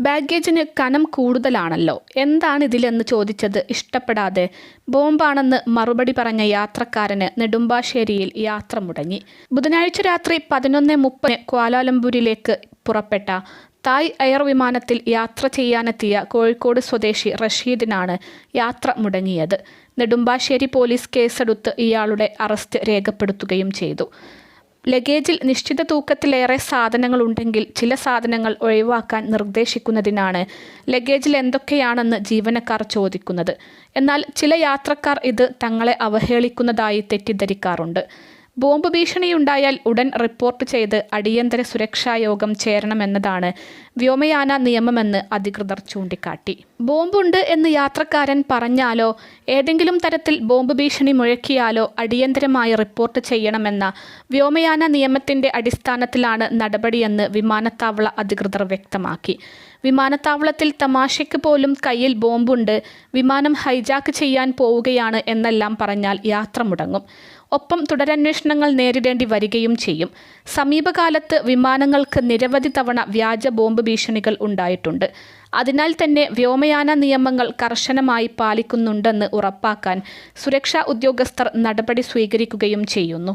ബാഗേജിന് കനം കൂടുതലാണല്ലോ, എന്താണ് ഇതിലെന്ന് ചോദിച്ചത് ഇഷ്ടപ്പെടാതെ ബോംബാണെന്ന് മറുപടി പറഞ്ഞ യാത്രക്കാരന് നെടുമ്പാശ്ശേരിയിൽ യാത്ര മുടങ്ങി. ബുധനാഴ്ച രാത്രി 11:30 ക്വാലാലംപൂരിലേക്ക് പുറപ്പെട്ട തായ് എയർ വിമാനത്തിൽ യാത്ര ചെയ്യാനെത്തിയ കോഴിക്കോട് സ്വദേശി റഷീദിനാണ് യാത്ര മുടങ്ങിയത്. നെടുമ്പാശ്ശേരി പോലീസ് കേസെടുത്ത് ഇയാളുടെ അറസ്റ്റ് രേഖപ്പെടുത്തുകയും ചെയ്തു. ലഗേജിൽ നിശ്ചിത തൂക്കത്തിലേറെ സാധനങ്ങളുണ്ടെങ്കിൽ ചില സാധനങ്ങൾ ഒഴിവാക്കാൻ നിർദ്ദേശിക്കുന്നതിനാണ് ലഗേജിൽ എന്തൊക്കെയാണെന്ന് ജീവനക്കാർ ചോദിക്കുന്നത്. എന്നാൽ ചില യാത്രക്കാർ ഇത് തങ്ങളെ അവഹേളിക്കുന്നതായി തെറ്റിദ്ധരിക്കാറുണ്ട്. ബോംബ് ഭീഷണിയുണ്ടായാൽ ഉടൻ റിപ്പോർട്ട് ചെയ്ത് അടിയന്തര സുരക്ഷാ യോഗം ചേരണമെന്നതാണ് വ്യോമയാന നിയമമെന്ന് അധികൃതർ ചൂണ്ടിക്കാട്ടി. ബോംബുണ്ട് എന്ന് യാത്രക്കാരൻ പറഞ്ഞാലോ ഏതെങ്കിലും തരത്തിൽ ബോംബ് ഭീഷണി മുഴക്കിയാലോ അടിയന്തരമായി റിപ്പോർട്ട് ചെയ്യണമെന്ന വ്യോമയാന നിയമത്തിൻ്റെ അടിസ്ഥാനത്തിലാണ് നടപടിയെന്ന് വിമാനത്താവള അധികൃതർ വ്യക്തമാക്കി. വിമാനത്താവളത്തിൽ തമാശയ്ക്ക് പോലും കയ്യിൽ ബോംബുണ്ട്, വിമാനം ഹൈജാക്ക് ചെയ്യാൻ പോവുകയാണ് എന്നെല്ലാം പറഞ്ഞാൽ യാത്ര മുടങ്ങും. ഒപ്പം തുടരന്വേഷണങ്ങൾ നേരിടേണ്ടി വരികയും ചെയ്യും. സമീപകാലത്ത് വിമാനങ്ങൾക്ക് നിരവധി തവണ വ്യാജ ബോംബ് ഭീഷണികൾ ഉണ്ടായിട്ടുണ്ട്. അതിനാൽ തന്നെ വ്യോമയാന നിയമങ്ങൾ കർശനമായി പാലിക്കുന്നുണ്ടെന്ന് ഉറപ്പാക്കാൻ സുരക്ഷാ ഉദ്യോഗസ്ഥർ നടപടി സ്വീകരിക്കുകയും ചെയ്യുന്നു.